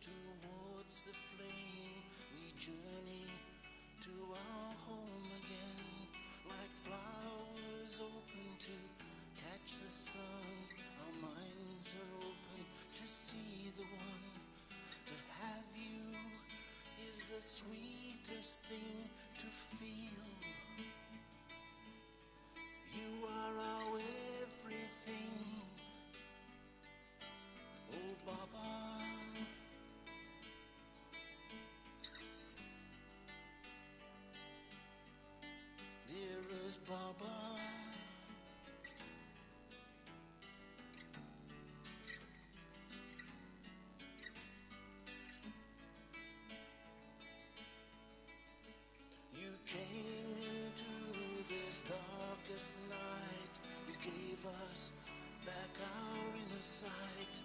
Towards the flame we journey to our home again, like flowers open to catch the sun. Our minds are open to see the one. To have you is the sweetest thing to feel. You are our everything. Oh Baba, dearest Baba, you came into this darkest night. You gave us back our inner sight.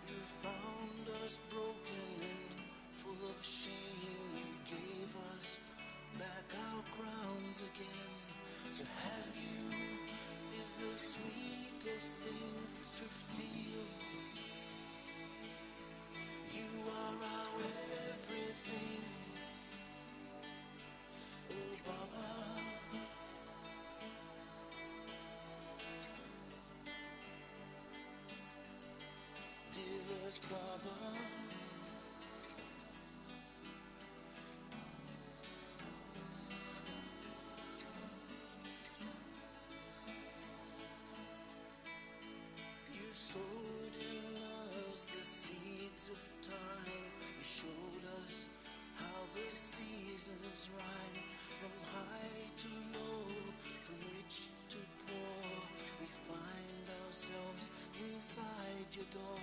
You found us broken and full of shame. You gave us back our crowns again. To have you is the sweetest thing to feel. You are our everything. Oh Baba, dearest Baba, you sowed in us the seeds of time. You showed us how the seasons rhyme. From high to low, from rich to poor, we find ourselves inside your door.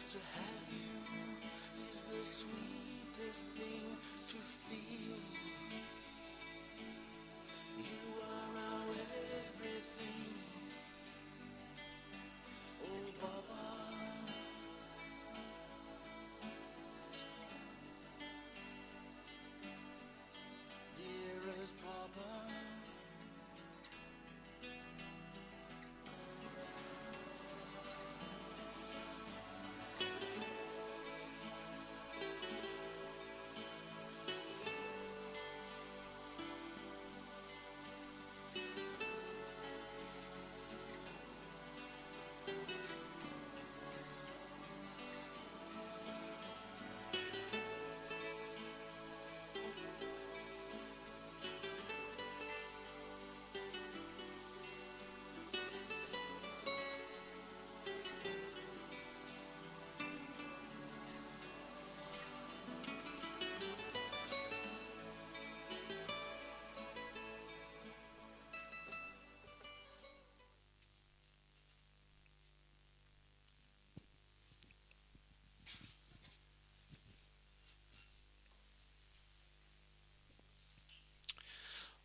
To have you is the sweetest thing to feel. You are our everything. Oh Baba, dearest Baba,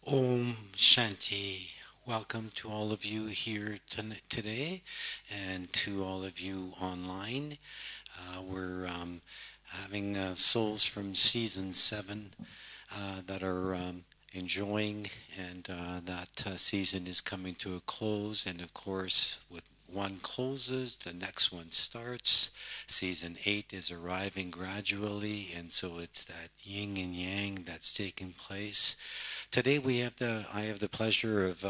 Om Shanti. Welcome to all of you here today and to all of you online. We're having souls from season 7 that are enjoying, and that season is coming to a close. And of course, with one closes, the next one starts. Season 8 is arriving gradually, and so it's that yin and yang that's taking place. Today I have the pleasure of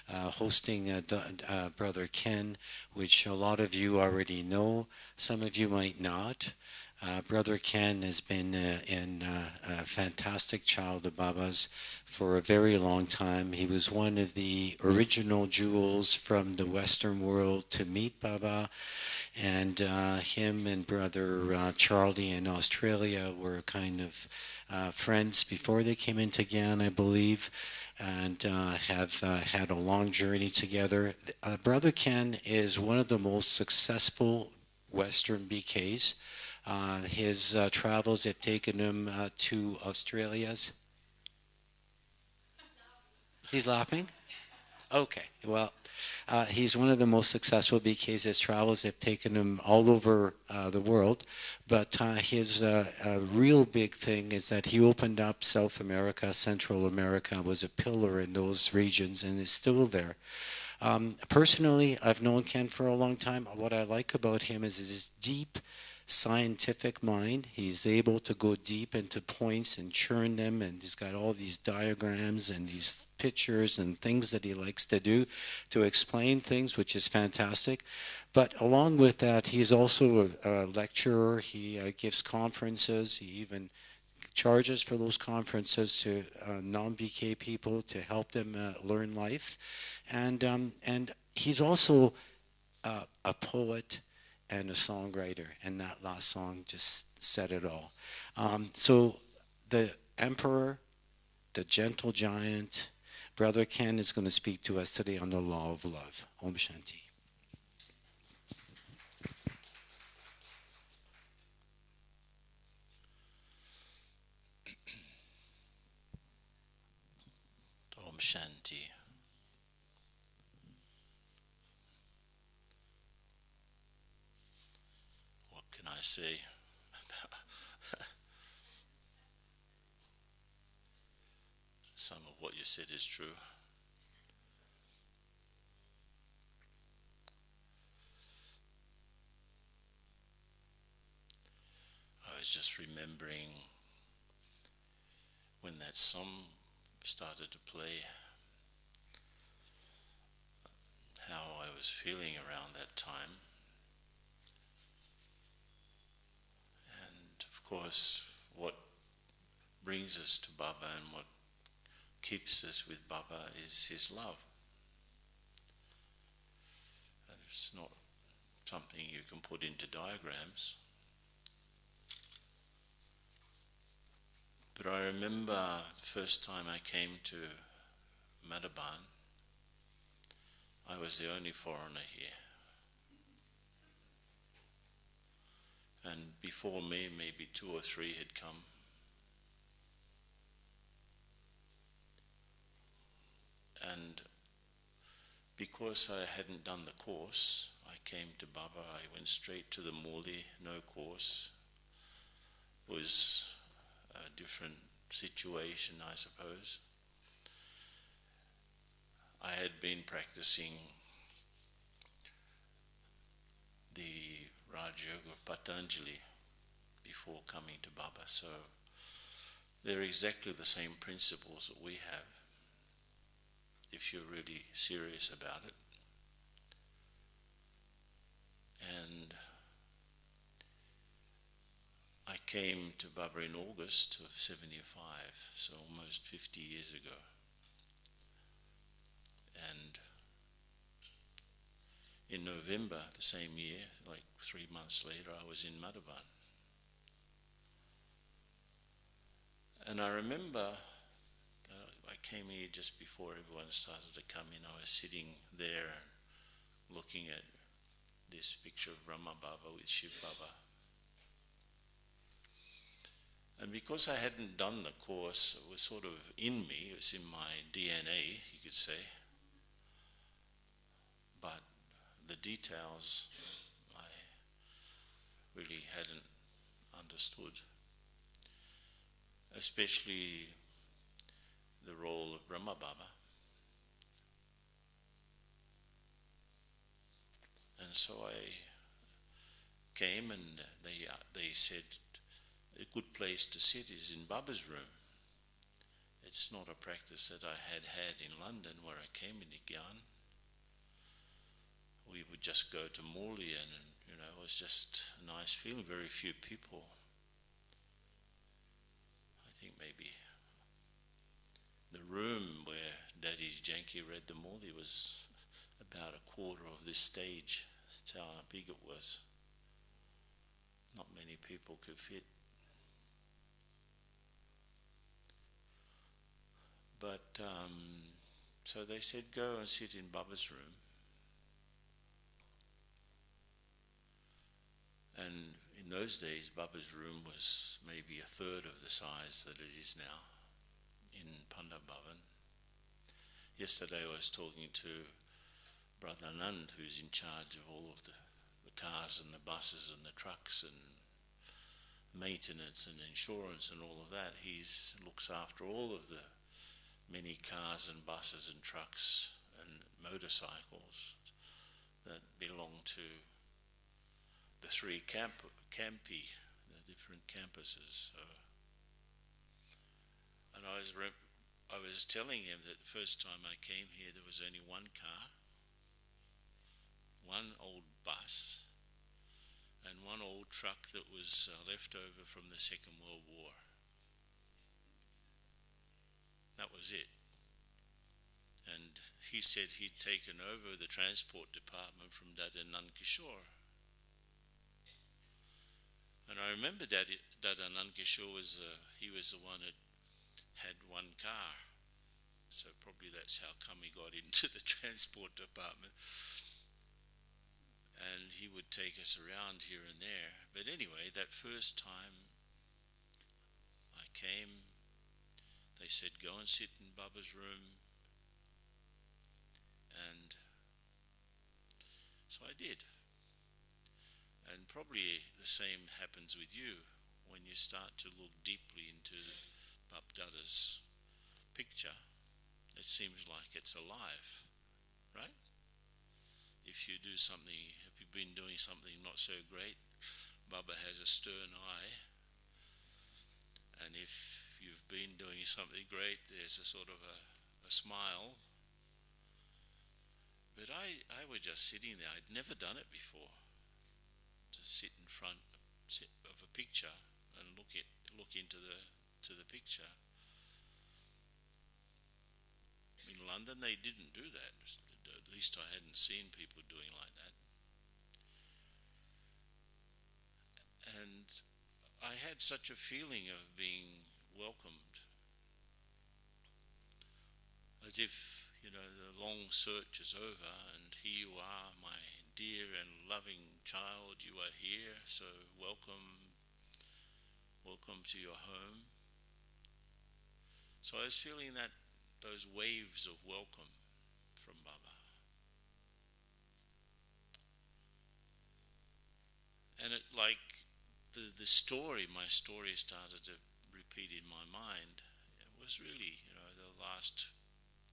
hosting Brother Ken, which a lot of you already know. Some of you might not. Brother Ken has been a fantastic child of Baba's for a very long time. He was one of the original jewels from the Western world to meet Baba, and him and Brother Charlie in Australia were kind of friends before they came into Gyan, I believe, and have had a long journey together. Brother Ken is one of the most successful Western BKs. His travels have taken him to Australia's. He's laughing? Okay, well, he's one of the most successful BKs. His travels have taken him all over the world, but his real big thing is that he opened up South America, Central America, was a pillar in those regions, and is still there. Personally, I've known Ken for a long time. What I like about him is his deep scientific mind. He's able to go deep into points and churn them, and he's got all these diagrams and these pictures and things that he likes to do to explain things, which is fantastic. But along with that, he's also a lecturer. He gives conferences. He even charges for those conferences to non-BK people to help them learn life. And he's also a poet and a songwriter, and that last song just said it all. So the Emperor, the gentle giant, Brother Ken is going to speak to us today on the law of love. Om Shanti. Om Shanti. What can I say? Some of what you said is true. I was just remembering when that song started to play, how I was feeling around that time. And of course, what brings us to Baba and what keeps us with Baba is his love. And it's not something you can put into diagrams. But I remember the first time I came to Madhuban, I was the only foreigner here. And before me, maybe 2 or 3 had come. And because I hadn't done the course, I came to Baba, I went straight to the Murli, no course. It was a different situation, I suppose. I had been practicing the Raj Yoga of Patanjali before coming to Baba, so they're exactly the same principles that we have, if you're really serious about it. And I came to Baba in August of 75, so almost 50 years ago. And in November the same year, like 3 months later, I was in Madhuban. And I remember I came here just before everyone started to come in. I was sitting there looking at this picture of Brahma Baba with Shiv Baba. And because I hadn't done the course, it was sort of in me, it was in my DNA, you could say. But the details I really hadn't understood, especially the role of Brahma Baba. And so I came and they said, a good place to sit is in Baba's room. It's not a practice that I had in London where I came into Gyan. We would just go to Morley and it was just a nice feeling, very few people. I think maybe the room where Daddy Janki read the Morley was about a quarter of this stage. That's how big it was. Not many people could fit. But so they said, go and sit in Baba's room. And in those days, Baba's room was maybe a third of the size that it is now in Pandit Bhavan. Yesterday I was talking to Brother Anand, who's in charge of all of the cars and the buses and the trucks and maintenance and insurance and all of that. He looks after all of the many cars and buses and trucks and motorcycles that belong to the three campi, the different campuses. And I was telling him that the first time I came here, there was only one car, one old bus, and one old truck that was left over from the Second World War. That was it. And he said he'd taken over the transport department from Dada Nankishore. And I remember Dada Nankishore was the one that had one car. So probably that's how come he got into the transport department. And he would take us around here and there. But anyway, that first time I came, they said, go and sit in Baba's room. And so I did. And probably the same happens with you when you start to look deeply into Bab Dada's picture. It seems like it's alive, right? If you do something, if you've been doing something not so great, Baba has a stern eye. And if you've been doing something great, there's a sort of a smile. But I was just sitting there. I'd never done it before. To sit in front of a picture and look into the picture. In London, they didn't do that. At least I hadn't seen people doing like that. And I had such a feeling of being welcomed, as if, the long search is over and here you are, my dear and loving child, you are here, so welcome to your home. So I was feeling those waves of welcome from Baba. And it, like the story, my story started to repeat in my mind. It was really, the last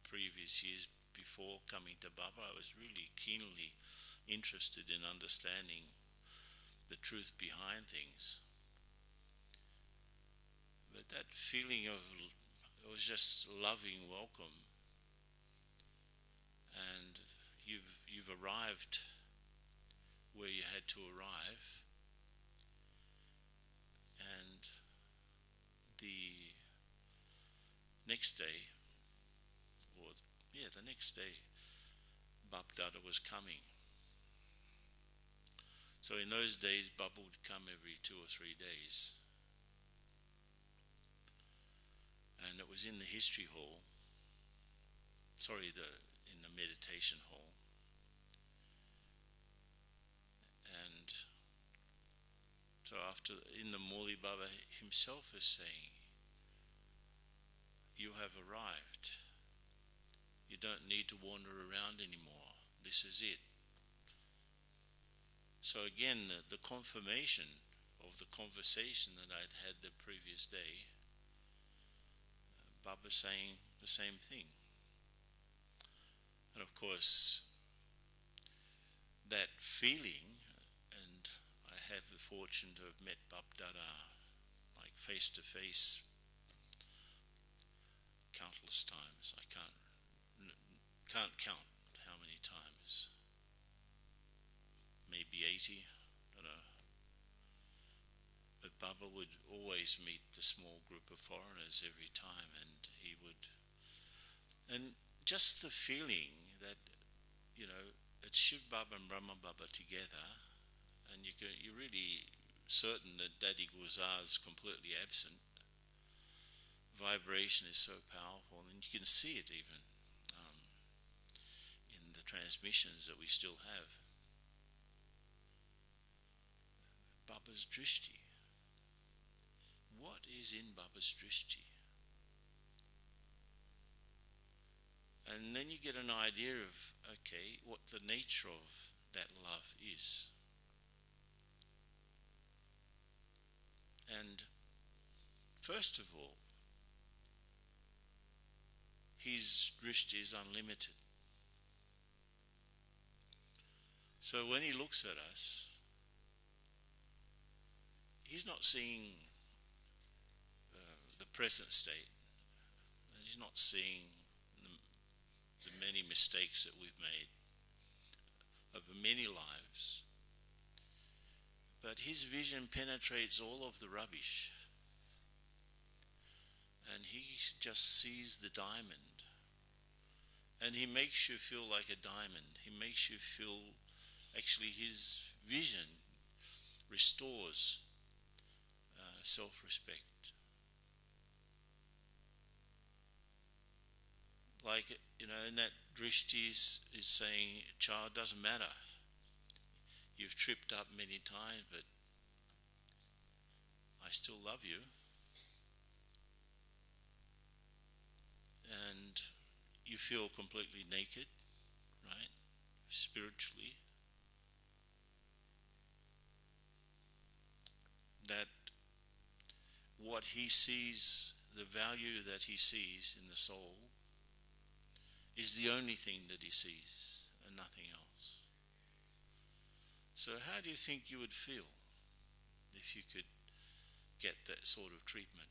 previous years before coming to Baba, I was really keenly interested in understanding the truth behind things. But that feeling of, it was just loving welcome. And you've arrived where you had to arrive. And the next day, the next day, Bab Dada was coming. So in those days, Baba would come every 2 or 3 days. And it was in the history hall, in the meditation hall. And so in the Murli, Baba himself is saying, you have arrived. You don't need to wander around anymore. This is it. So again, the confirmation of the conversation that I'd had the previous day, Baba saying the same thing. And of course, that feeling, and I have the fortune to have met Bab Dada like face to face countless times. I can't count how many times. Maybe 80, I don't know. But Baba would always meet the small group of foreigners every time, and he would, and just the feeling that, it's Shiv Baba and Brahma Baba together, and you're really certain that Daddy Guzar is completely absent. Vibration is so powerful, and you can see it even in the transmissions that we still have. Baba's Drishti. What is in Baba's Drishti? And then you get an idea of, what the nature of that love is. And first of all, his drishti is unlimited. So when he looks at us, he's not seeing the present state. He's not seeing the many mistakes that we've made over many lives. But his vision penetrates all of the rubbish. And he just sees the diamond. And he makes you feel like a diamond. He makes you feel, actually his vision restores self-respect. Like, in that drishti is saying, child, doesn't matter. You've tripped up many times, but I still love you. And you feel completely naked, right? Spiritually. That what he sees, the value that he sees in the soul, is the only thing that he sees and nothing else. So how do you think you would feel if you could get that sort of treatment?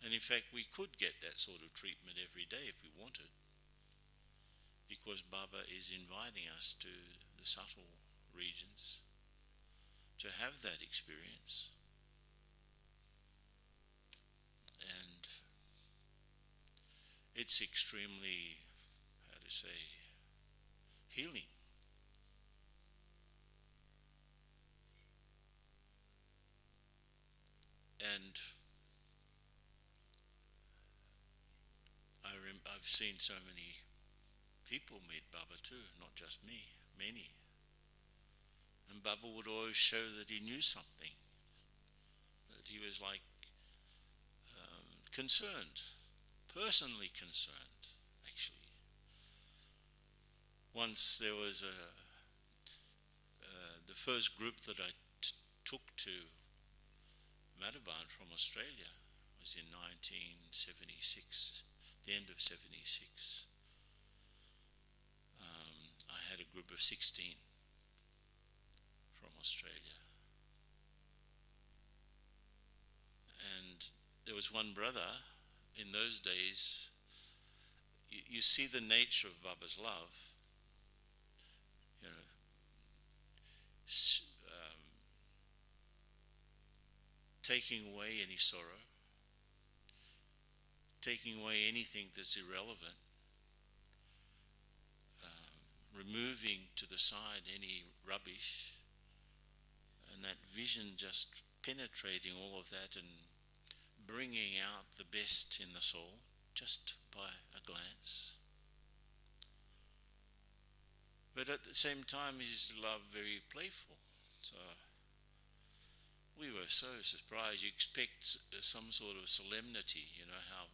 And in fact, we could get that sort of treatment every day if we wanted, because Baba is inviting us to the subtle regions to have that experience. And it's extremely, healing. And I've seen so many people meet Baba too, not just me, many. And Baba would always show that he knew something, that he was like concerned, personally concerned, actually. Once there was the first group that I took to Madhuban from Australia was in 1976, the end of 76. I had a group of 16 from Australia. And there was one brother, in those days, you see the nature of Baba's love, taking away any sorrow, taking away anything that's irrelevant, removing to the side any rubbish, and that vision just penetrating all of that and bringing out the best in the soul just by a glance. But at the same time, his love very playful. So we were so surprised. You expect some sort of solemnity, how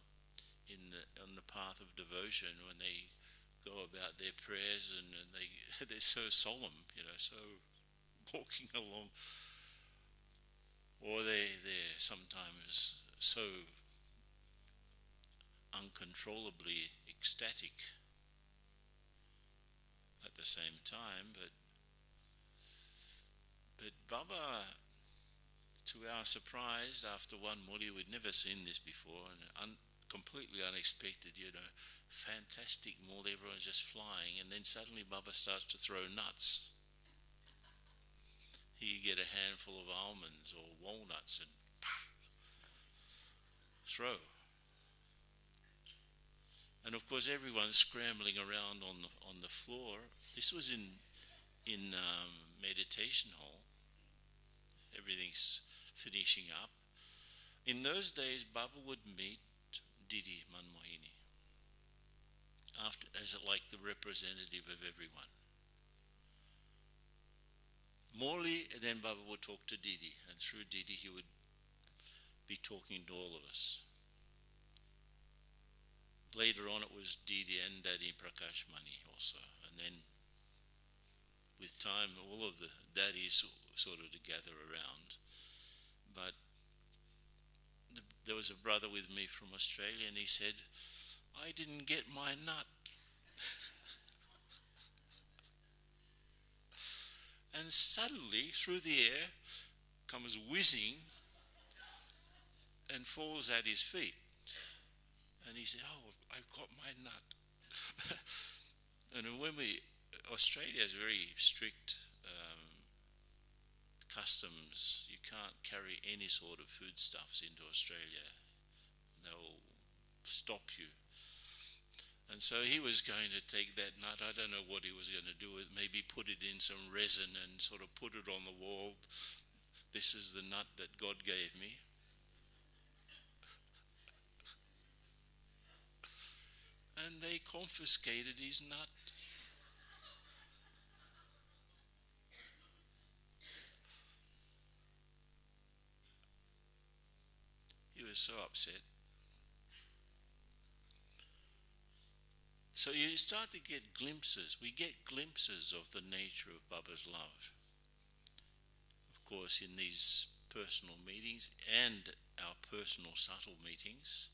on the path of devotion, when they go about their prayers and they're so solemn, so walking along, or they're sometimes so uncontrollably ecstatic at the same time. But Baba, to our surprise, after one muli, we'd never seen this before, and completely unexpected, fantastic muli, everyone's just flying, and then suddenly Baba starts to throw nuts. You get a handful of almonds or walnuts and throw. And of course everyone's scrambling around on the floor. This was in meditation hall. Everything's finishing up. In those days, Baba would meet Didi Manmohini as like the representative of everyone. Morley, then Baba would talk to Didi, and through Didi he would be talking to all of us. Later on it was Didi and Daddy Prakash Mani also, and then with time all of the daddies sort of to gather around. But there was a brother with me from Australia, and he said, I didn't get my nut. And suddenly, through the air, comes whizzing and falls at his feet. And he said, "Oh, I've got my nut." And when Australia has very strict customs. You can't carry any sort of foodstuffs into Australia. They'll stop you. And so he was going to take that nut. I don't know what he was going to do with it. Maybe put it in some resin and sort of put it on the wall. This is the nut that God gave me. And they confiscated his nut. He was so upset. So you start to get glimpses. We get glimpses of the nature of Baba's love. Of course, in these personal meetings and our personal subtle meetings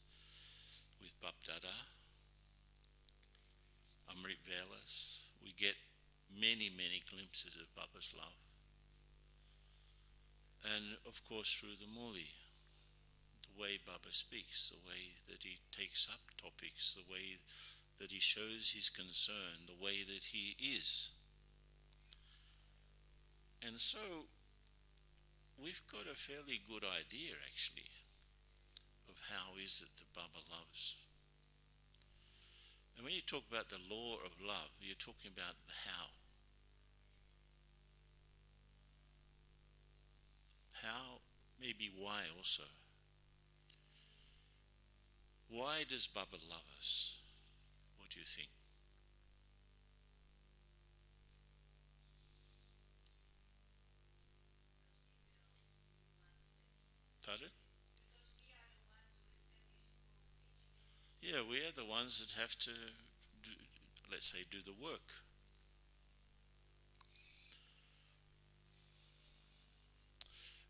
with Bap Dada, Amrit Velas, we get many, many glimpses of Baba's love. And of course through the Muli, the way Baba speaks, the way that he takes up topics, the way that he shows his concern, the way that he is. And so we've got a fairly good idea actually of how is it that Baba loves. And when you talk about the law of love, you're talking about the how. How, maybe why also. Why does Baba love us? What do you think? Pardon? Yeah, we are the ones that have to, let's say, do the work.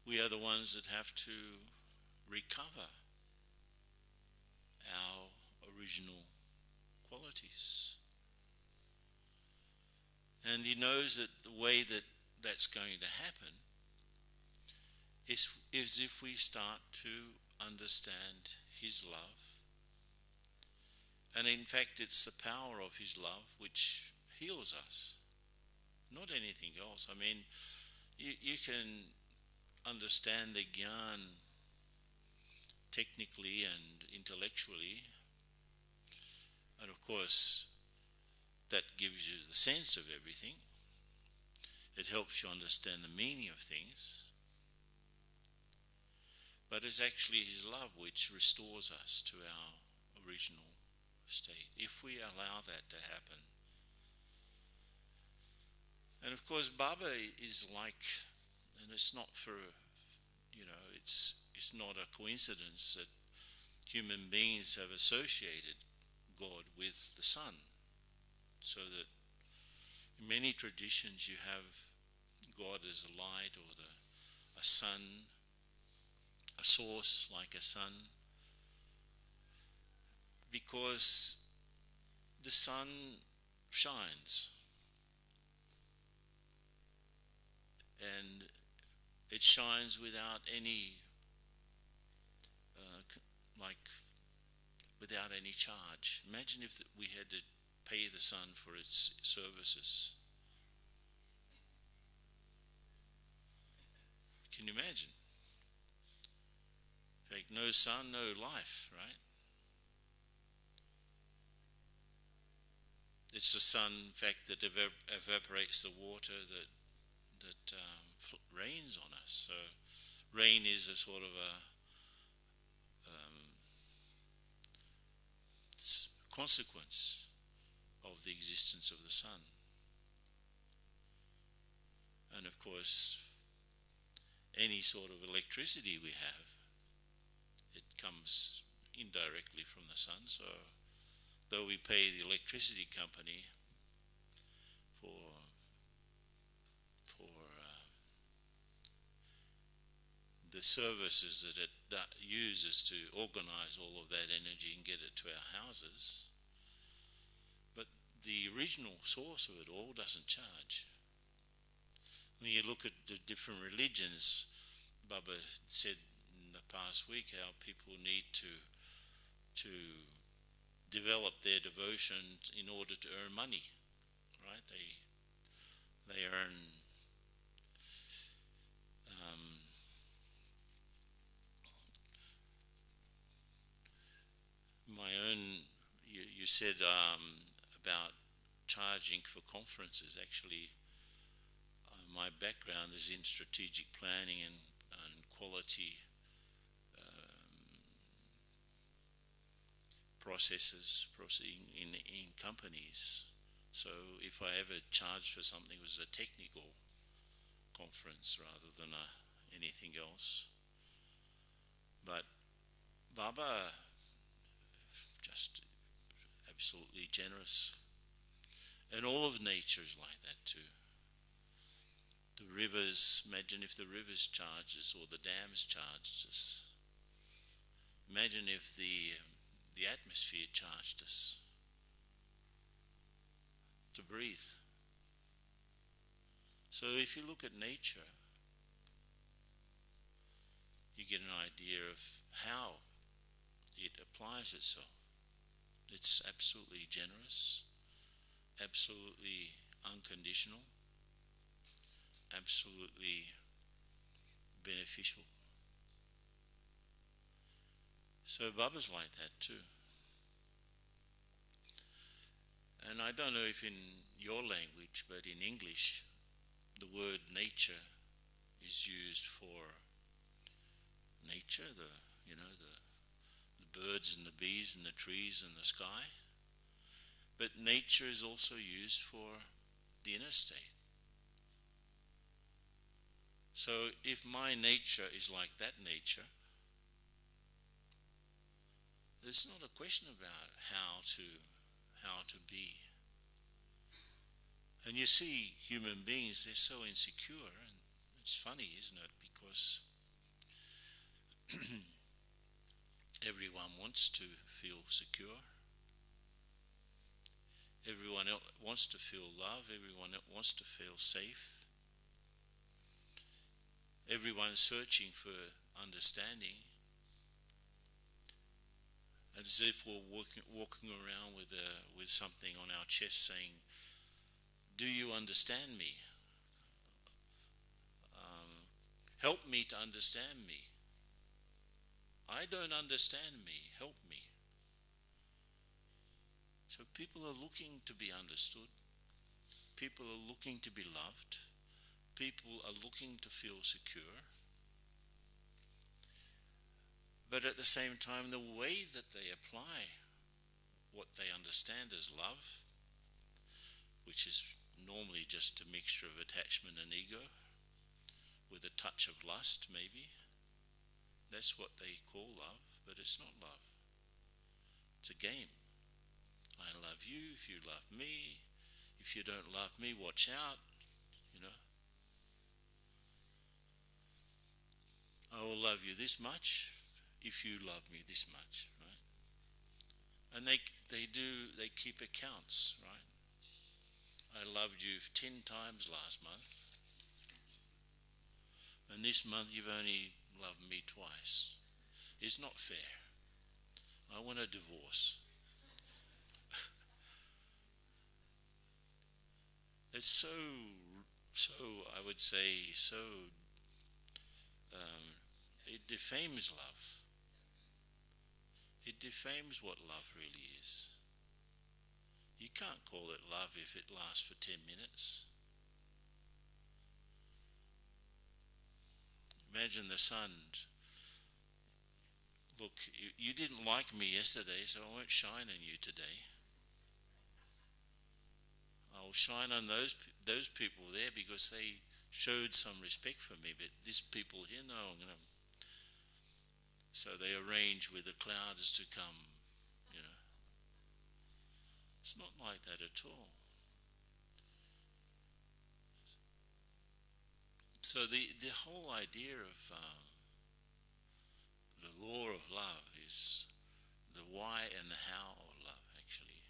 We are the ones that have to recover our original qualities. And he knows that the way that that's going to happen is if we start to understand his love. And in fact, it's the power of his love which heals us, not anything else. I mean, you can understand the Gyan technically and intellectually, and of course that gives you the sense of everything. It helps you understand the meaning of things, but it's actually his love which restores us to our original state, if we allow that to happen. And of course Baba is like, and it's not for, it's not a coincidence that human beings have associated God with the sun, so that in many traditions you have God as a light, or a sun, a source like a sun, because the sun shines and it shines without any without any charge. Imagine if we had to pay the sun for its services. Can you imagine? In fact, no sun, no life, right? It's the sun, in fact, that evaporates the water that rains on us. So rain is a sort of a consequence of the existence of the sun. And of course, any sort of electricity we have, it comes indirectly from the sun. So though we pay the electricity company for the services that it uses to organize all of that energy and get it to our houses, but the original source of it all doesn't charge. when you look at the different religions, Baba said in the past week how people need to develop their devotion in order to earn money, right? They earn my own. You said about charging for conferences. Actually, my background is in strategic planning and quality processes in companies. So if I ever charged for something, it was a technical conference rather than anything else. But Baba, just absolutely generous. And all of nature is like that too. The rivers, imagine if the rivers charged us or the dams charged us. Imagine if the atmosphere charged us to breathe. So if you look at nature, you get an idea of how it applies itself. It's absolutely generous, absolutely unconditional, absolutely beneficial. So Baba's like that too. And I don't know if in your language, but in English, the word nature is used for nature, the birds and the bees and the trees and the sky. But nature is also used for the inner state. So if my nature is like that nature, it's not a question about how to be. And you see human beings, they're so insecure, and it's funny, isn't it? Because everyone wants to feel secure. Everyone else wants to feel love. Everyone else wants to feel safe. Everyone's searching for understanding. As if we're walking around with something on our chest saying, "Do you understand me? Help me to understand me. I don't understand me. Help me." So people are looking to be understood. People are looking to be loved. People are looking to feel secure. But at the same time, the way that they apply what they understand as love, which is normally just a mixture of attachment and ego, with a touch of lust maybe, that's what they call love, but it's not love. It's a game. I love you if you love me. If you don't love me, watch out, I will love you this much if you love me this much, right? And they keep accounts, right? I loved you 10 times last month, and this month you've only loved me twice. It's not fair. I want a divorce. It's so I would say, it defames love. It defames what love really is. You can't call it love if it lasts for 10 minutes. Imagine the sun. Look, you didn't like me yesterday, so I won't shine on you today. I'll shine on those people there because they showed some respect for me, but these people here, no, I'm going to... So they arrange with the clouds to come, It's not like that at all. So the whole idea of the law of love is the why and the how of love, actually.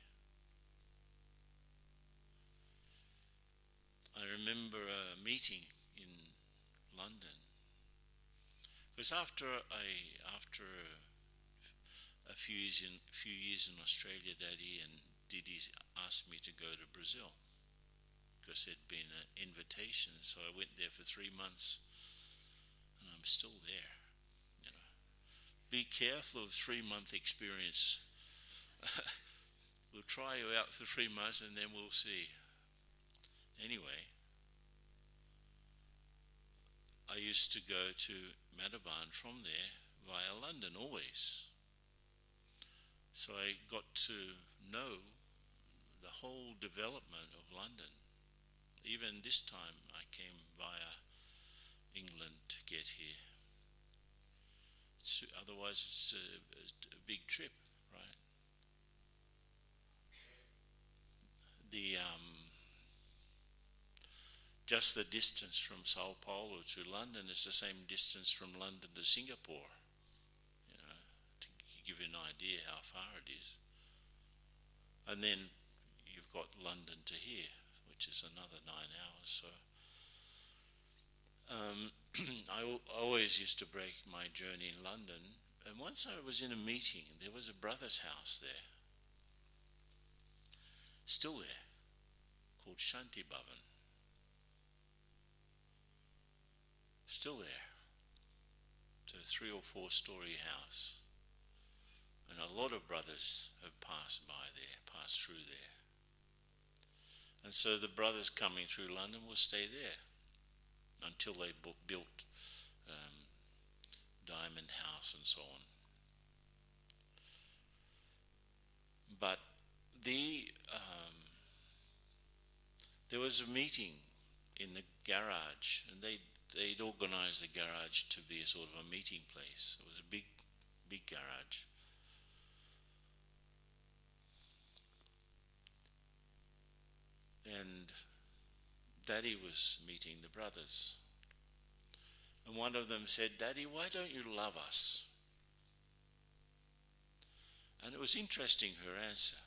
I remember a meeting Because after a few years in Australia, Daddy and Didi asked me to go to Brazil because there'd been an invitation. So I went there for 3 months, and I'm still there. You know, be careful of 3-month experience. We'll try you out for 3 months, and then we'll see. Anyway, I used to go to Madhuban from there via London always. So I got to know the whole development of London. Even this time I came via England to get here. Otherwise it's a big trip, right? Just the distance from Sao Paulo to London is the same distance from London to Singapore, you know, to give you an idea how far it is. And then you've got London to here, which is another 9 hours. So I always used to break my journey in London. And once I was in a meeting, and there was a brother's house there, still there, called Shanti Bhavan. Still there. It's a 3 or 4 story house. And a lot of brothers have passed by there, passed through there. And so the brothers coming through London will stay there until they built Diamond House and so on. But there was a meeting in the garage, and they'd organised the garage to be a sort of a meeting place. It was a big garage. And Daddy was meeting the brothers. And one of them said, "Daddy, why don't you love us?" And it was interesting, her answer.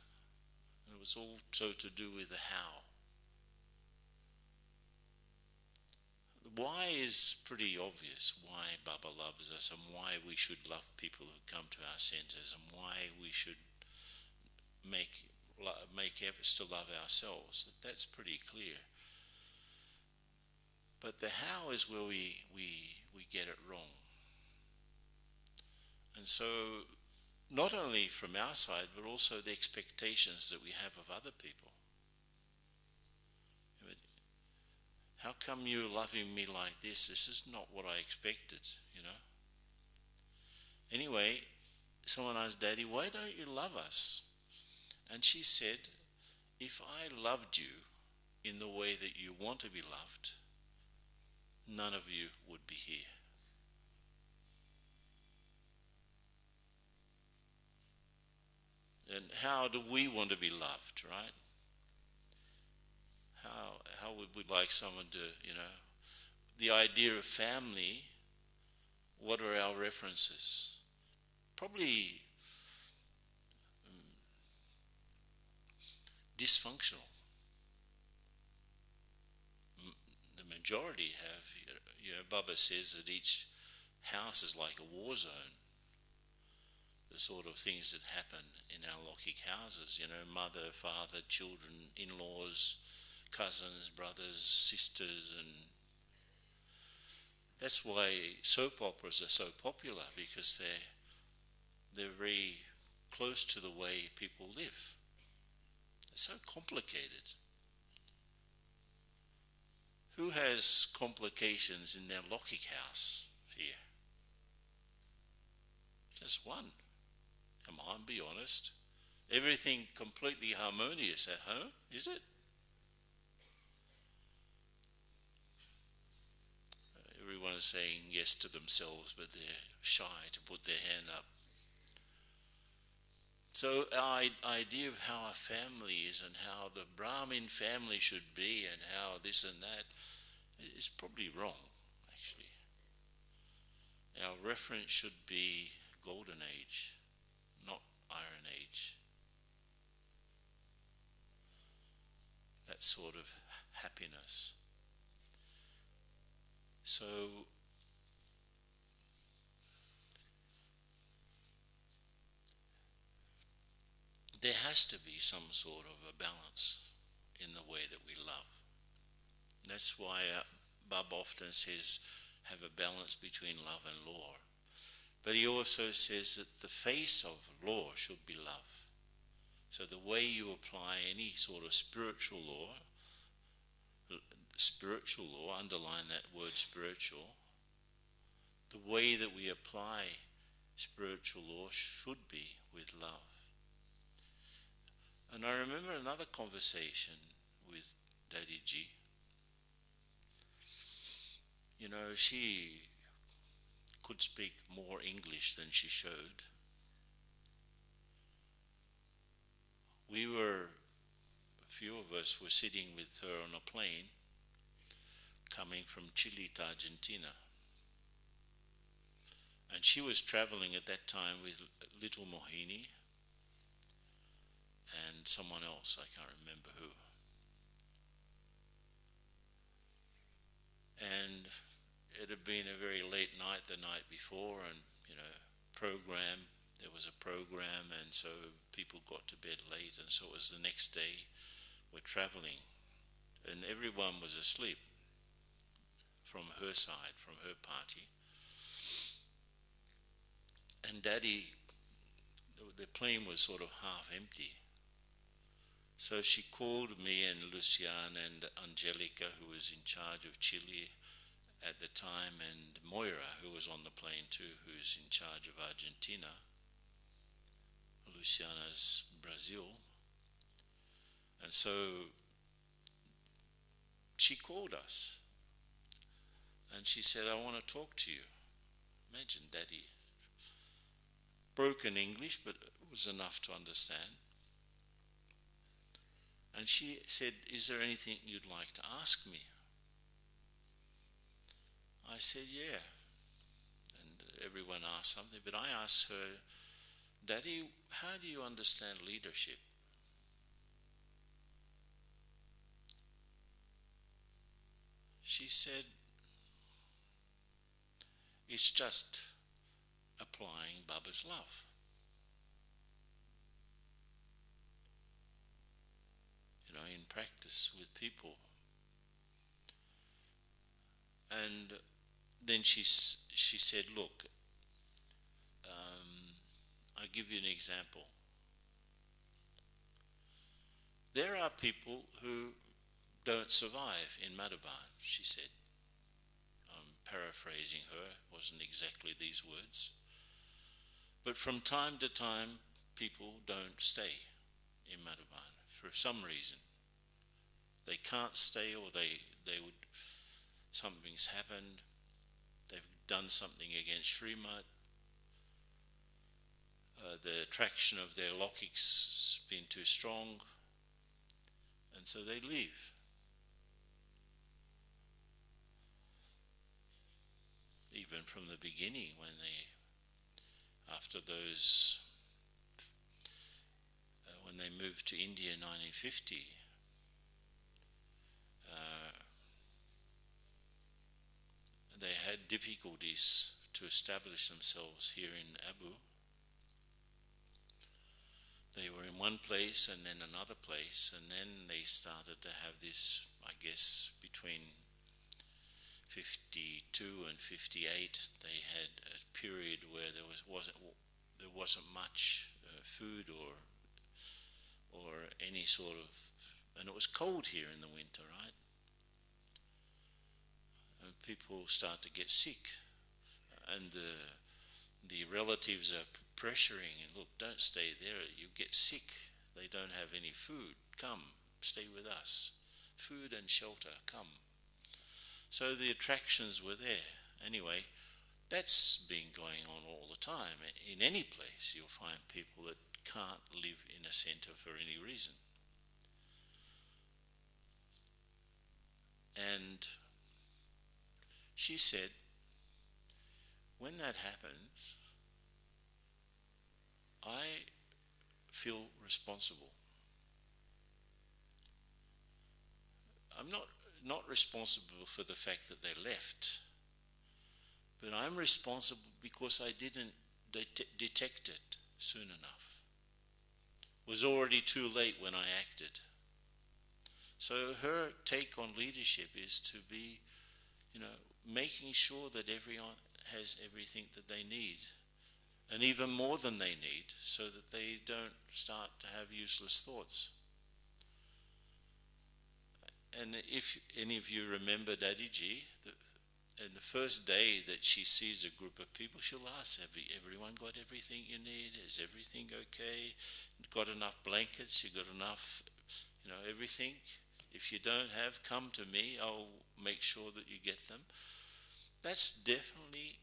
It was also to do with the how. Why is pretty obvious, why Baba loves us and why we should love people who come to our centres and why we should make efforts to love ourselves. That's pretty clear. But the how is where we get it wrong. And so, not only from our side, but also the expectations that we have of other people. How come you're loving me like this? This is not what I expected, you know. Anyway, someone asked Daddy, "Why don't you love us?" And she said, "If I loved you in the way that you want to be loved, none of you would be here." And how do we want to be loved, right? How would we like someone to, you know, the idea of family, what are our references? Probably dysfunctional. The majority have, you know, Baba says that each house is like a war zone. The sort of things that happen in our Lokik houses, you know, mother, father, children, in-laws, cousins, brothers, sisters, and that's why soap operas are so popular, because they're very close to the way people live. They're so complicated. Who has complications in their Lokik house here? Just one. Come on, be honest. Everything completely harmonious at home, is it? Everyone is saying yes to themselves, but they're shy to put their hand up. So our idea of how a family is and how the Brahmin family should be and how this and that is probably wrong, actually. Our reference should be Golden Age, not Iron Age. That sort of happiness. So has to be some sort of a balance in the way that we love. That's why Bab often says, have a balance between love and law. But he also says that the face of law should be love. So the way you apply any sort of spiritual law, underline that word spiritual, the way that we apply spiritual law should be with love. And I remember another conversation with Daddy Ji. You know, she could speak more English than she showed. A few of us were sitting with her on a plane coming from Chile to Argentina. And she was traveling at that time with little Mohini and someone else, I can't remember who. And it had been a very late night the night before, and there was a program, and so people got to bed late, and so it was the next day. We're traveling, and everyone was asleep from her side, from her party. And Daddy, the plane was sort of half empty. So she called me and Lucian and Angelica, who was in charge of Chile at the time, and Moira, who was on the plane too, who's in charge of Argentina. Luciana's Brazil. And so she called us and she said, I want to talk to you. Imagine Daddy. Broken English, but it was enough to understand. And she said, is there anything you'd like to ask me? I said, yeah. And everyone asked something, but I asked her, Daddy, how do you understand leadership? She said, it's just applying Baba's love. In practice with people. And then she said, look, I'll give you an example. There are people who don't survive in Madhuban, she said. I'm paraphrasing her, it wasn't exactly these words. But from time to time, people don't stay in Madhuban for some reason. They can't stay, or something's happened, they've done something against Srimad, the attraction of their lokics has been too strong, and so they leave. Even from the beginning, when they moved to India in 1950, they had difficulties to establish themselves here in Abu. They were in one place and then another place, and then they started to have this, I guess, between 52 and 58, they had a period where there wasn't much food or any sort of, and it was cold here in the winter, right? And people start to get sick, and the relatives are pressuring, and look, don't stay there, you get sick, they don't have any food, come, stay with us, food and shelter, come. So the attractions were there. Anyway, that's been going on all the time. In any place you'll find people that can't live in a centre for any reason. And she said, when that happens, I feel responsible. I'm not responsible for the fact that they left, but I'm responsible because I didn't detect it soon enough. was already too late when I acted. So her take on leadership is to be, making sure that everyone has everything that they need, and even more than they need, so that they don't start to have useless thoughts. And if any of you remember Dadiji, and the first day that she sees a group of people, she'll ask, everyone got everything you need? Is everything okay? Got enough blankets? You got enough, everything? If you don't have, come to me. I'll make sure that you get them. That's definitely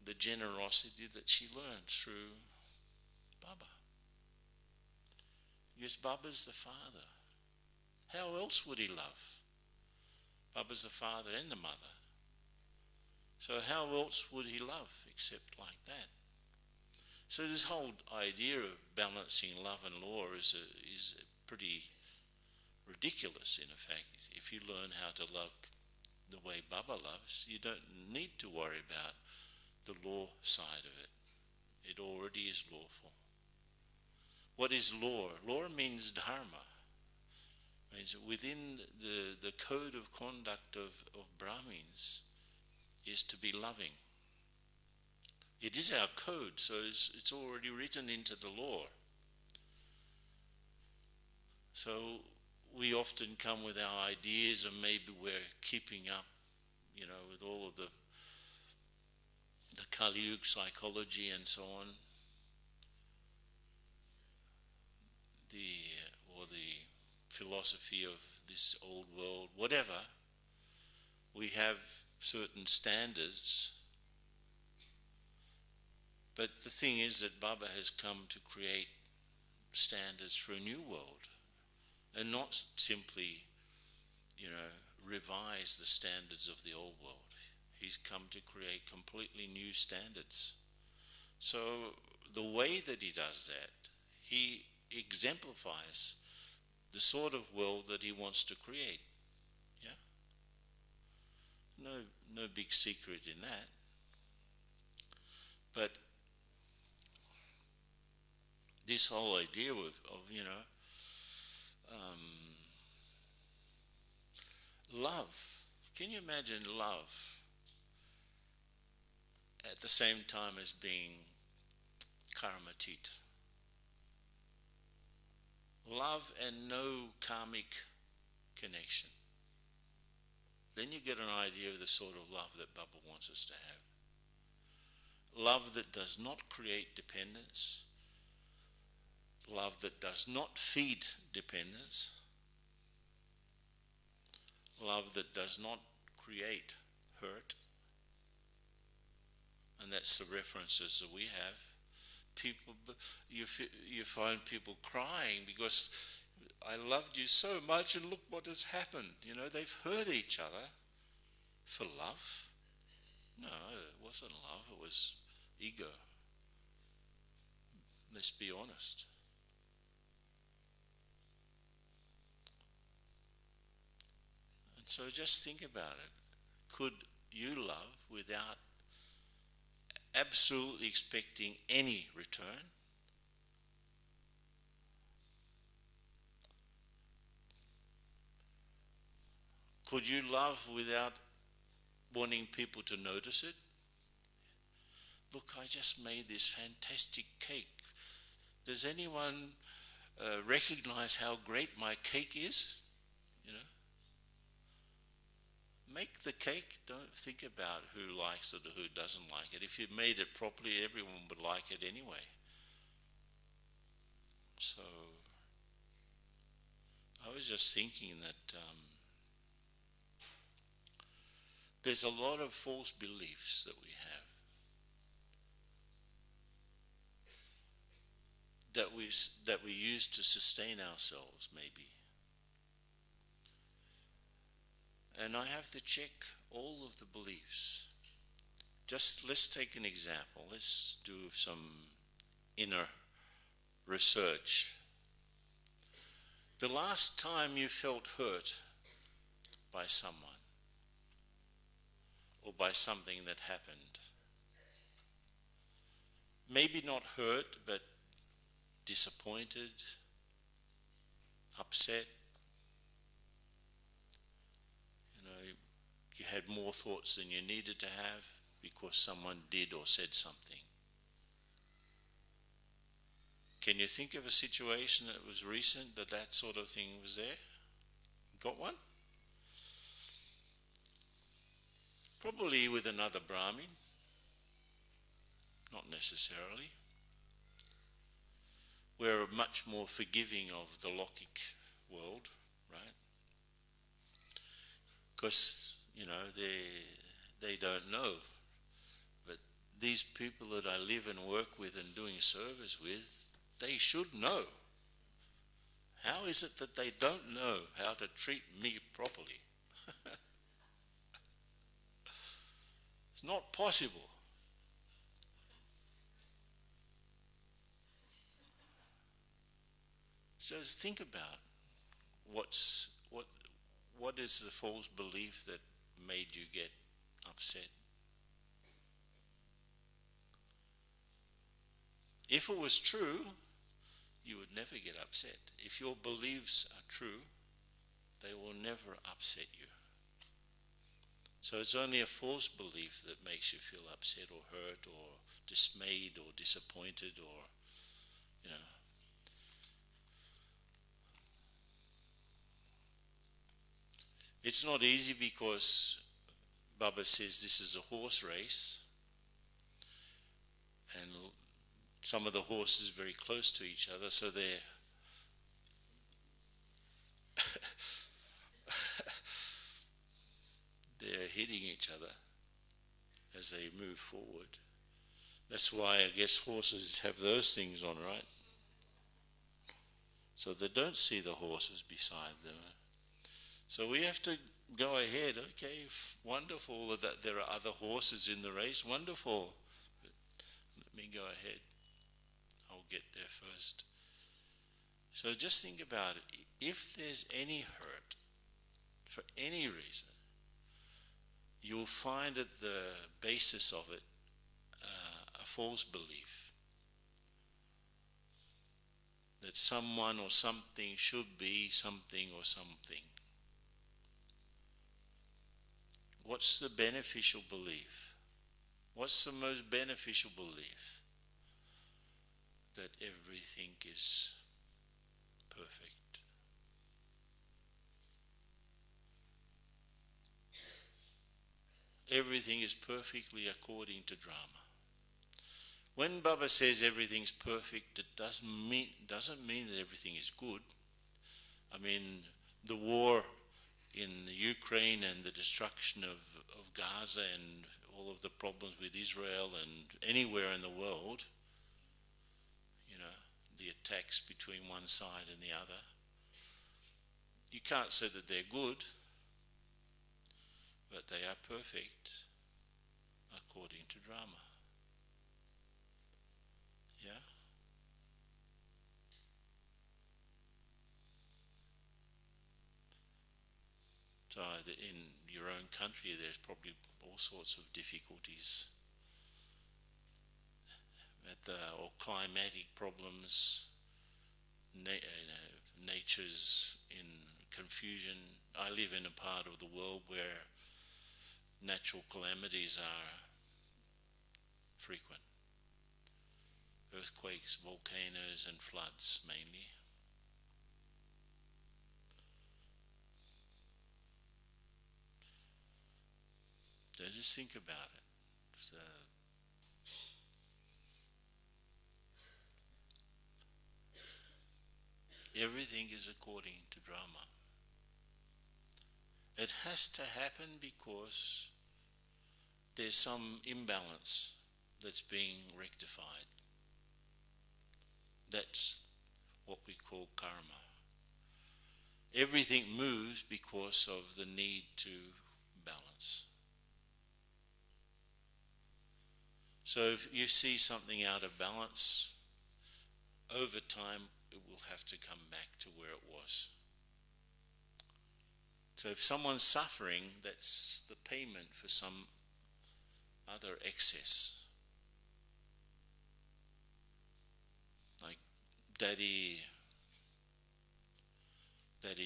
the generosity that she learned through Baba. Because Baba's the father. How else would he love? Baba's the father and the mother. So how else would he love except like that? So this whole idea of balancing love and law is pretty ridiculous, in effect. If you learn how to love the way Baba loves, you don't need to worry about the law side of it. It already is lawful. What is law? Law means dharma. It means within the code of conduct of Brahmins is to be loving. It is our code, so it's already written into the law. So we often come with our ideas, and maybe we're keeping up, with all of the Kali Yuga psychology and so on, or the philosophy of this old world, whatever. We have certain standards, but the thing is that Baba has come to create standards for a new world, and not simply, revise the standards of the old world. He's come to create completely new standards. So the way that he does that, he exemplifies the sort of world that he wants to create. Yeah? No big secret in that. But this whole idea of love. Can you imagine love at the same time as being karmatit? Love and no karmic connection. Then you get an idea of the sort of love that Baba wants us to have. Love that does not create dependence. Love that does not feed dependence. Love that does not create hurt. And that's the references that we have. People, you find people crying because I loved you so much and look what has happened. They've hurt each other for love. No, it wasn't love, it was ego. Let's be honest. And so just think about it. Could you love without absolutely expecting any return? Could you love without wanting people to notice it? Look, I just made this fantastic cake. Does anyone recognize how great my cake is? Make the cake. Don't think about who likes it or who doesn't like it. If you made it properly, everyone would like it anyway. So I was just thinking that there's a lot of false beliefs that we have that we use to sustain ourselves, maybe. And I have to check all of the beliefs. Just let's take an example. Let's do some inner research. The last time you felt hurt by someone or by something that happened, maybe not hurt, but disappointed, upset. You know, you had more thoughts than you needed to have because someone did or said something. Can you think of a situation that was recent that sort of thing was there? Got one? Probably with another Brahmin. Not necessarily. We're much more forgiving of the Lokic world, right? Because, you know, they don't know. But these people that I live and work with and doing service with, they should know. How is it that they don't know how to treat me properly? It's not possible. So just think about what is the false belief that made you get upset? If it was true, you would never get upset. If your beliefs are true, they will never upset you. So it's only a false belief that makes you feel upset or hurt or dismayed or disappointed or, you know. It's not easy because Baba says this is a horse race and some of the horses are very close to each other, so they're they're hitting each other as they move forward. That's why I guess horses have those things on, right? So they don't see the horses beside them. So we have to go ahead. Okay, wonderful that there are other horses in the race. Wonderful. But let me go ahead. I'll get there first. So just think about it. If there's any hurt, for any reason, you'll find at the basis of it a false belief that someone or something should be something or something. What's the beneficial belief? What's the most beneficial belief? That everything is perfect. Everything is perfectly according to Drama. When Baba says everything's perfect, it doesn't mean that everything is good. I mean, the war in the Ukraine and the destruction of Gaza and all of the problems with Israel and anywhere in the world, you know, the attacks between one side and the other, you can't say that they're good, but they are perfect according to Drama. Yeah? So in your own country there's probably all sorts of difficulties or climatic problems, nature's in confusion. I live in a part of the world where natural calamities are frequent. Earthquakes, volcanoes and floods mainly. So just think about it. So, everything is according to Drama. It has to happen because there's some imbalance that's being rectified. That's what we call karma. Everything moves because of the need to balance. So if you see something out of balance, over time it will have to come back to where it was. So if someone's suffering, that's the payment for some other excess. Like Daddy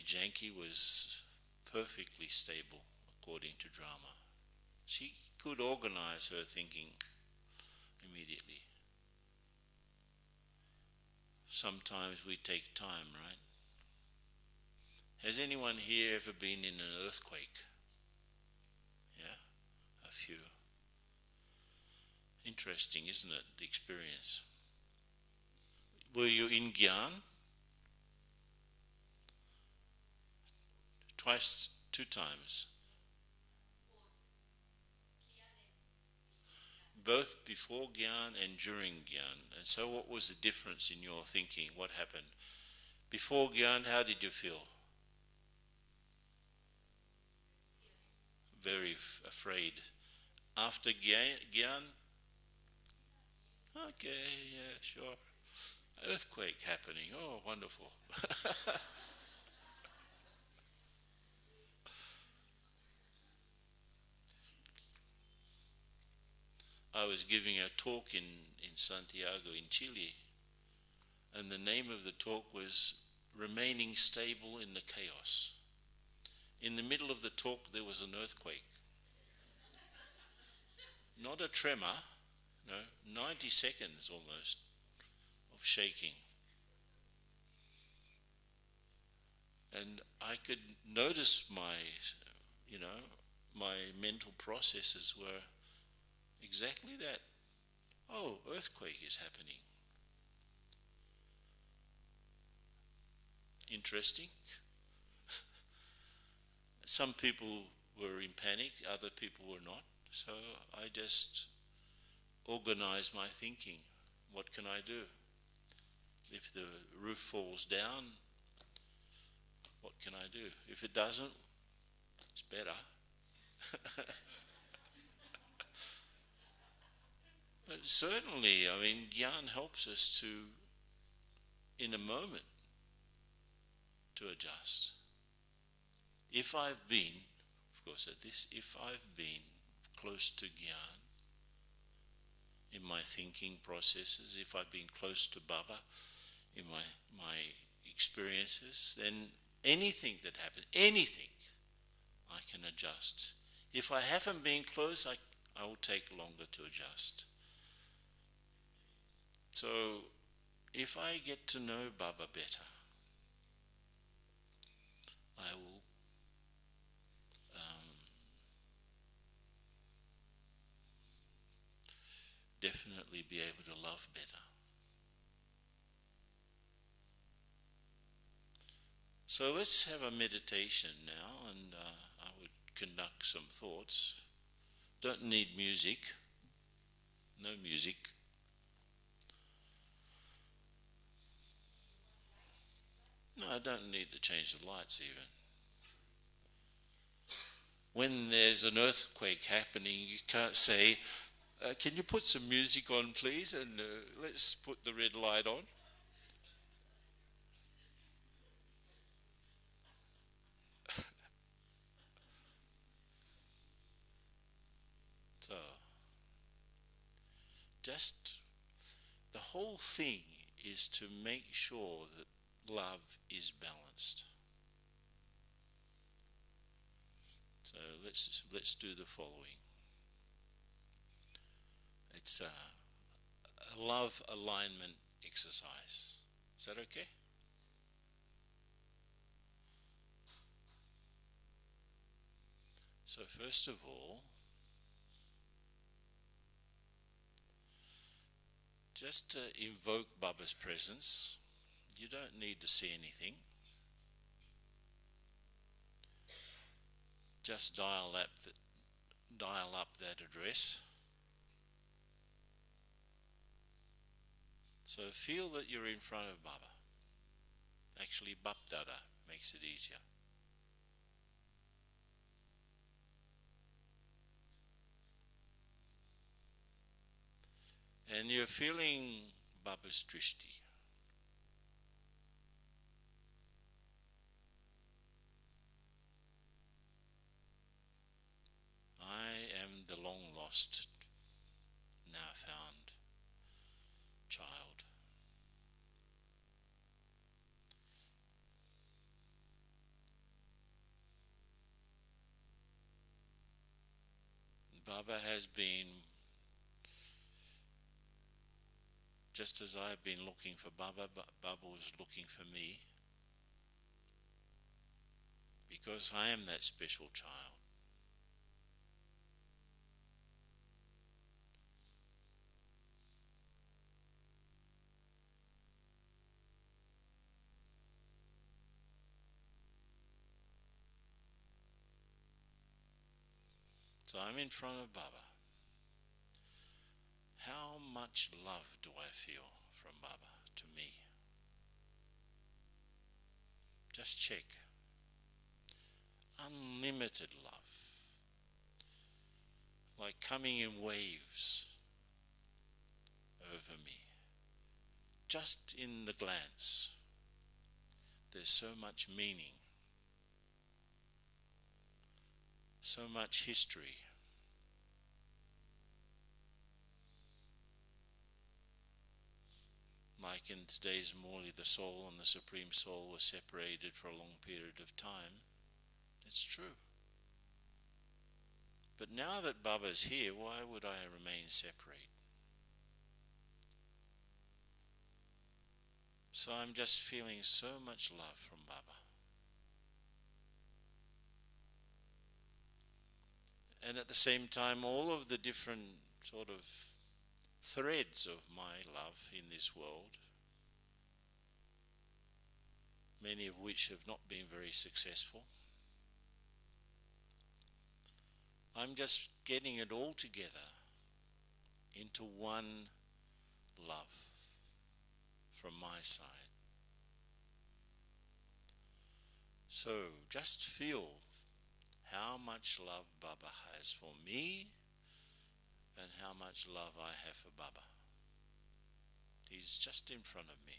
Janki was perfectly stable according to drama. She could organize her thinking immediately. Sometimes we take time, right? Has anyone here ever been in an earthquake? Yeah, a few. Interesting, isn't it, the experience? Were you in Gyan? Twice, 2 times. Both before Gyan and during Gyan. And so what was the difference in your thinking? What happened? Before Gyan, how did you feel? Very afraid. After Gyan? Okay, yeah, sure. Earthquake happening. Oh, wonderful. I was giving a talk in Santiago in Chile, and the name of the talk was Remaining Stable in the Chaos. In the middle of the talk there was an earthquake. Not a tremor, no, 90 seconds almost of shaking. And I could notice my mental processes were exactly that. Oh, earthquake is happening. Interesting. Some people were in panic, other people were not. So I just organized my thinking. What can I do? If the roof falls down, what can I do? If it doesn't, it's better. But certainly, I mean, Gyan helps us to, in a moment, to adjust. If I've been, of course at this, if I've been close to Gyan in my thinking processes, if I've been close to Baba in my experiences, then anything that happens, anything, I can adjust. If I haven't been close, I will take longer to adjust. So if I get to know Baba better, I will definitely be able to love better. So let's have a meditation now, and I would conduct some thoughts. Don't need music. No music. No, I don't need to change the lights even. When there's an earthquake happening, you can't say, can you put some music on please, and let's put the red light on. So, just the whole thing is to make sure that love is balanced. So let's do the following. It's a love alignment exercise. Is that okay? So first of all, just invoke Baba's presence. You don't need to see anything. Just dial up that address. So feel that you're in front of Baba. Actually, Bapdada makes it easier. And you're feeling Baba's drishti. I am the long lost, now found child. Baba has been, just as I've been looking for Baba, Baba was looking for me, because I am that special child. So I'm in front of Baba. How much love do I feel from Baba to me? Just check. Unlimited love. Like coming in waves over me. Just in the glance. There's so much meaning. So much history. Like in today's Morley, the soul and the Supreme Soul were separated for a long period of time. It's true. But now that Baba's here, why would I remain separate? So I'm just feeling so much love from Baba. And at the same time, all of the different sort of threads of my love in this world, many of which have not been very successful, I'm just getting it all together into one love from my side. So just feel how much love Baba has for me and how much love I have for Baba. He's just in front of me.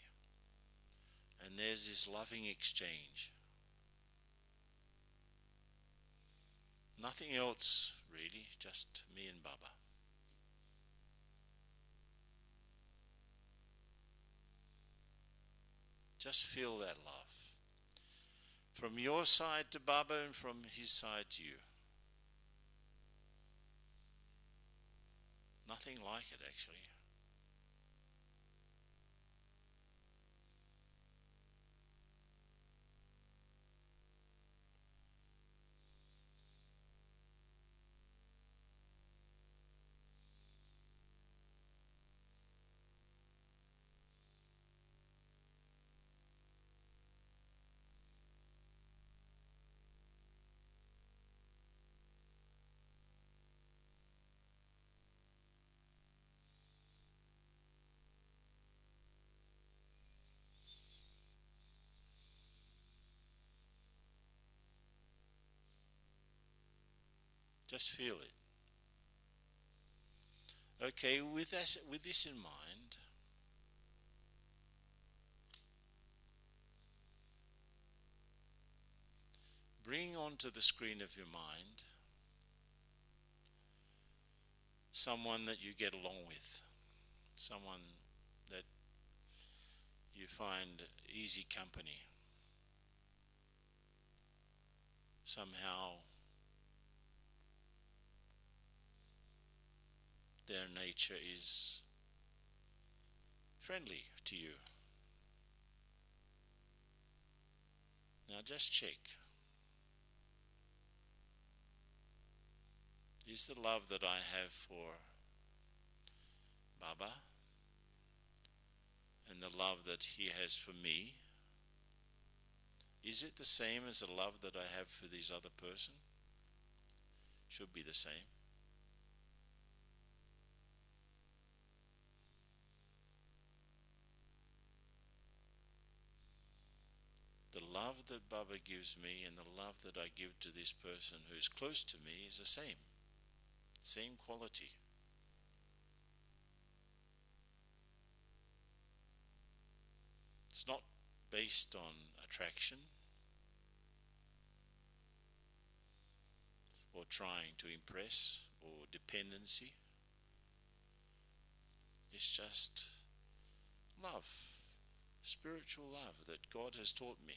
And there's this loving exchange. Nothing else really, just me and Baba. Just feel that love. From your side to Baba and from his side to you. Nothing like it actually. Just feel it. Okay, with this in mind, bring onto the screen of your mind someone that you get along with, someone that you find easy company. Somehow their nature is friendly to you. Now just check. Is the love that I have for Baba and the love that he has for me, is it the same as the love that I have for this other person? Should be the same. The love that Baba gives me and the love that I give to this person who is close to me is the same. Same quality. It's not based on attraction or trying to impress or dependency. It's just love, spiritual love that God has taught me.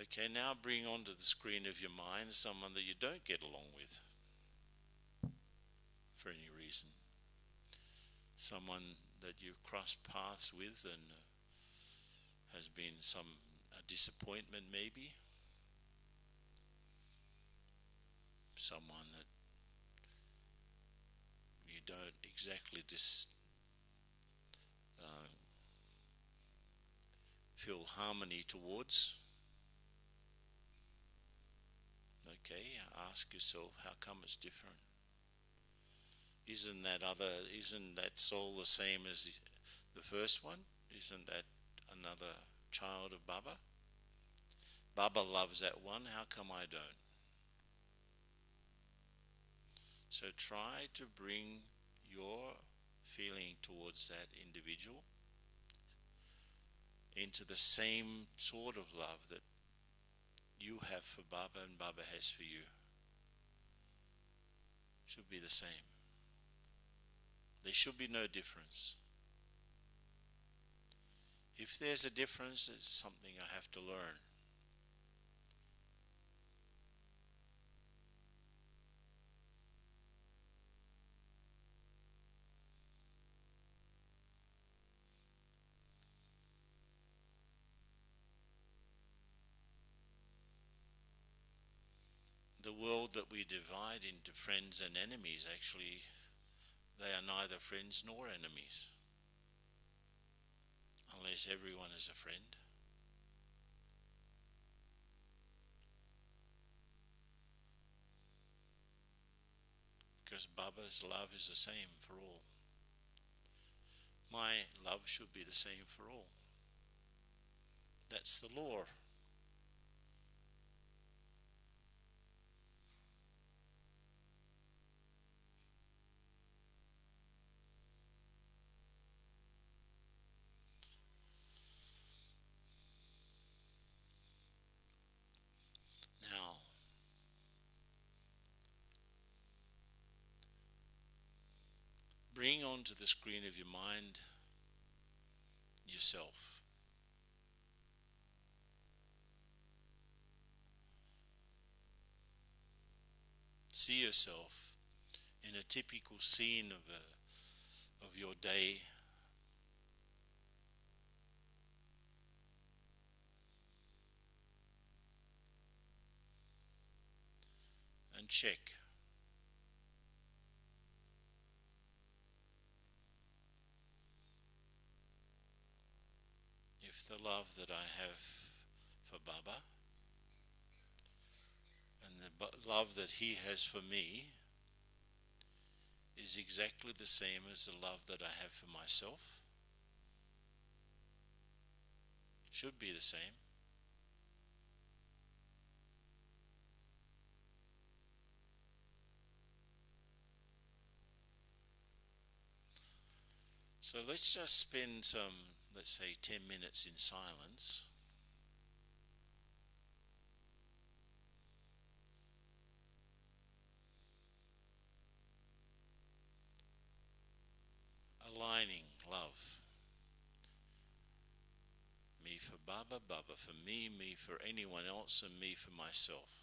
Okay, now bring onto the screen of your mind someone that you don't get along with for any reason. Someone that you've crossed paths with and has been a disappointment maybe. Someone that you don't exactly feel harmony towards. Okay, ask yourself, how come it's different? Isn't that soul the same as the first one? Isn't that another child of Baba? Baba loves that one, how come I don't? So try to bring your feeling towards that individual into the same sort of love that you have for Baba and Baba has for you. Should be the same. There should be no difference. If there's a difference, it's something I have to learn. The world that we divide into friends and enemies, actually, they are neither friends nor enemies. Unless everyone is a friend. Because Baba's love is the same for all. My love should be the same for all. That's the law. Now, bring onto the screen of your mind yourself. See yourself in a typical scene of your day. And check. If the love that I have for Baba and the love that he has for me is exactly the same as the love that I have for myself. Should be the same. So let's just spend let's say 10 minutes in silence. Aligning love. Me for Baba, Baba for me, me for anyone else, and me for myself.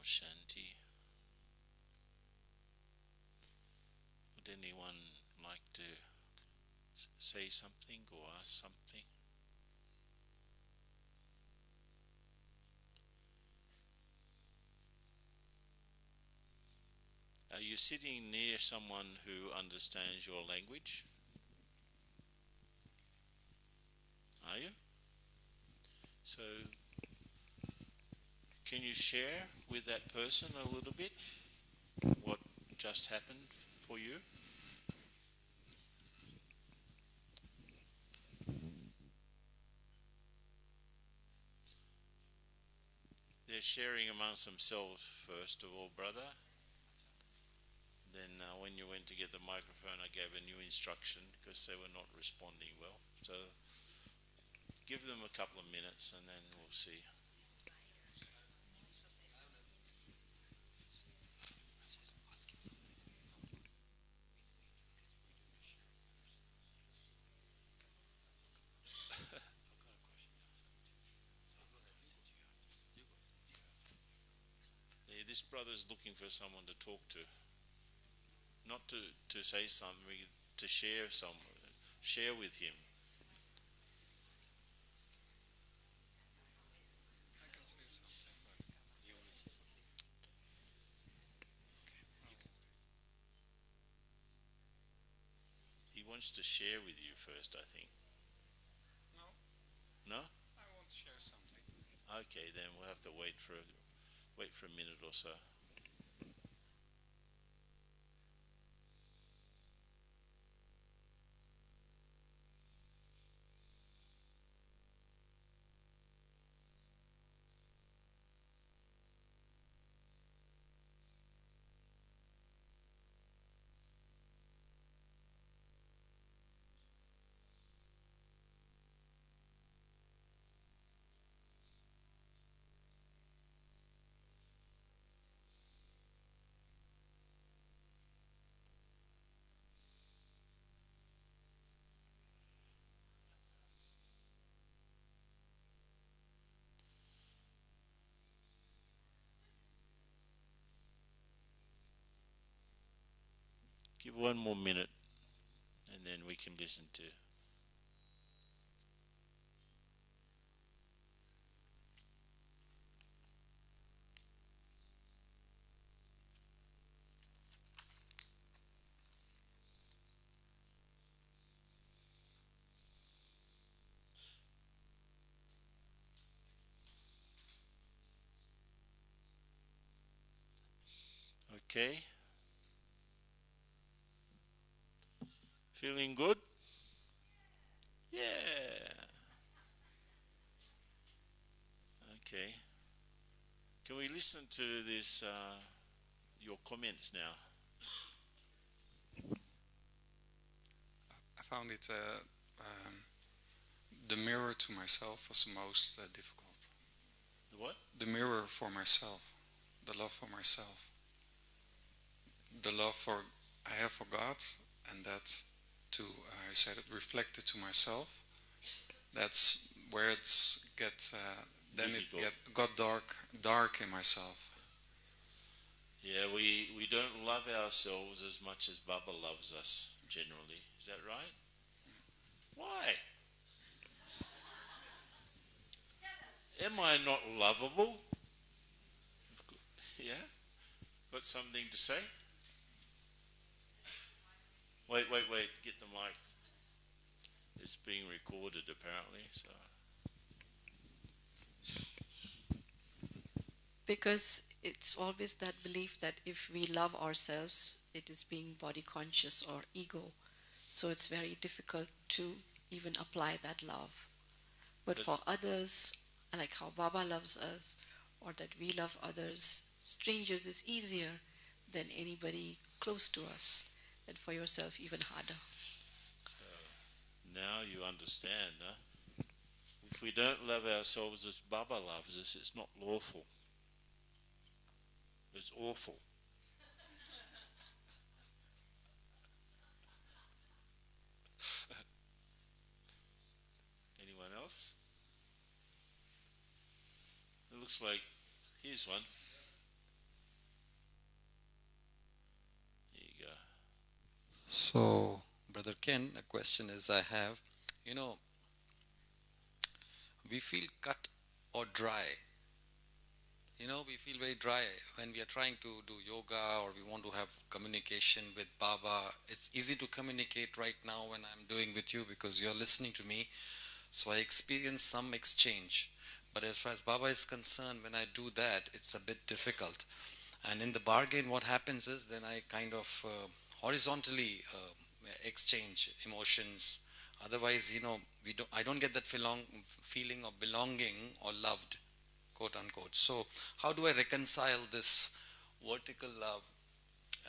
Shanti. Would anyone like to say something or ask something? Are you sitting near someone who understands your language? Are you? So, can you share with that person a little bit what just happened for you? They're sharing amongst themselves, first of all, brother. Then when you went to get the microphone, I gave a new instruction because they were not responding well. So give them a couple of minutes and then we'll see. This brother's looking for someone to talk to. Not to say something, to share with him. He wants to share with you first, I think. No. No? I want to share something. Okay, then we'll have to wait for a minute or so. Give one more minute and then we can listen to. Okay. Feeling good? Yeah. Okay. Can we listen to this, your comments now? I found it the mirror to myself was the most difficult. The what? The mirror for myself, the love for myself, the love for I have for God, and that to I said it reflected to myself. That's where it's then Difficult. it got dark in myself. Yeah, we don't love ourselves as much as Baba loves us, generally. Is that right? Why? Am I not lovable? Yeah? Got something to say? Wait, get the mic. It's being recorded apparently, so. Because it's always that belief that if we love ourselves, it is being body conscious or ego. So it's very difficult to even apply that love. But for others, like how Baba loves us, or that we love others, strangers is easier than anybody close to us. And for yourself, even harder. So now you understand, huh? If we don't love ourselves as Baba loves us, it's not lawful. It's awful. Anyone else? It looks like, here's one. So, Brother Ken, a question is I have, you know, we feel cut or dry. You know, we feel very dry when we are trying to do yoga or we want to have communication with Baba. It's easy to communicate right now when I'm doing with you because you're listening to me. So I experience some exchange. But as far as Baba is concerned, when I do that, it's a bit difficult. And in the bargain, what happens is then I kind of horizontally exchange emotions. Otherwise, you know, I don't get that feeling of belonging or loved, quote unquote. So, how do I reconcile this vertical love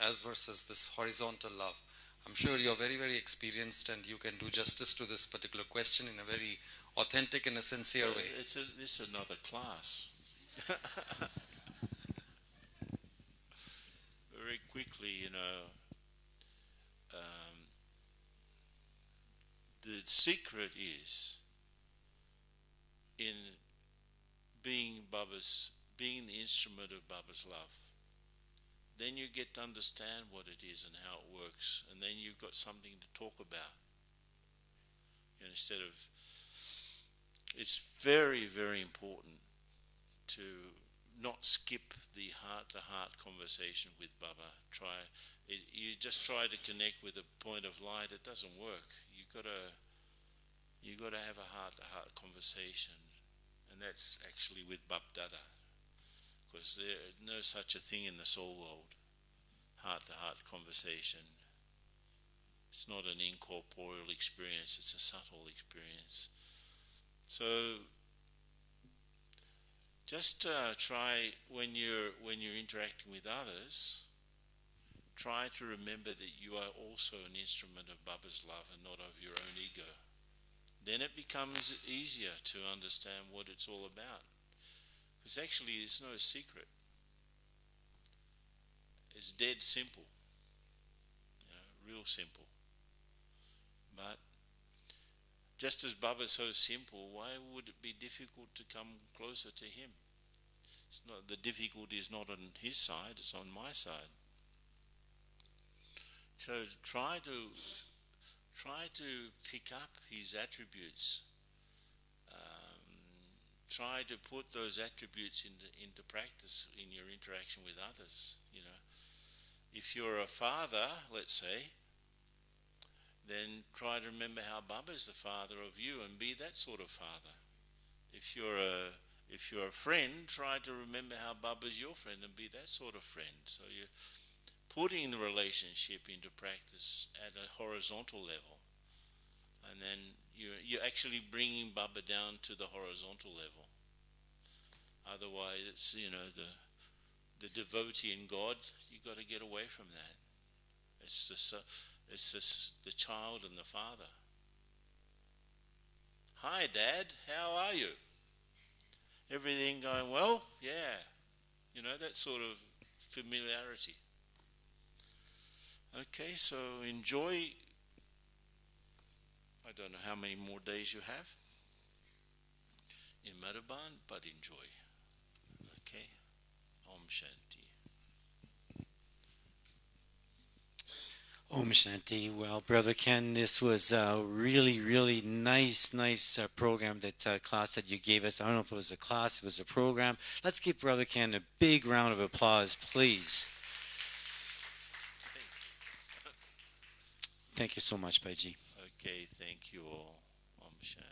as versus this horizontal love? I'm sure you're very, very experienced and you can do justice to this particular question in a very authentic and a sincere way. It's another class. Very quickly, you know, the secret is in being the instrument of Baba's love. Then you get to understand what it is and how it works, and then you've got something to talk about. You know, instead of, it's very, very important to not skip the heart-to-heart conversation with Baba. You just try to connect with a point of light. It doesn't work. You gotta have a heart-to-heart conversation, and that's actually with Bab Dada, because there's no such a thing in the soul world. Heart-to-heart conversation. It's not an incorporeal experience. It's a subtle experience. So just try when you're interacting with others. Try to remember that you are also an instrument of Baba's love and not of your own ego. Then it becomes easier to understand what it's all about. Because actually it's no secret. It's dead simple. You know, real simple. But just as Baba's so simple, why would it be difficult to come closer to him? It's not, the difficulty is not on his side, it's on my side. So try to pick up his attributes. Try to put those attributes into practice in your interaction with others. You know, if you're a father, let's say, then try to remember how Baba's the father of you and be that sort of father. If you're a friend, try to remember how Baba's your friend and be that sort of friend. So you're putting the relationship into practice at a horizontal level, and then you're actually bringing Baba down to the horizontal level. Otherwise, it's, you know, the devotee in God. You got to get away from that. It's just the child and the father. Hi, Dad. How are you? Everything going well? Yeah. You know, that sort of familiarity. Okay, so enjoy. I don't know how many more days you have in Madhuban, but enjoy. Okay? Om Shanti. Om Shanti. Well, Brother Ken, this was a really, really nice program, class that you gave us. I don't know if it was a class, it was a program. Let's give Brother Ken a big round of applause, please. Thank you so much, Baiji. Okay, thank you all. Om Shanti.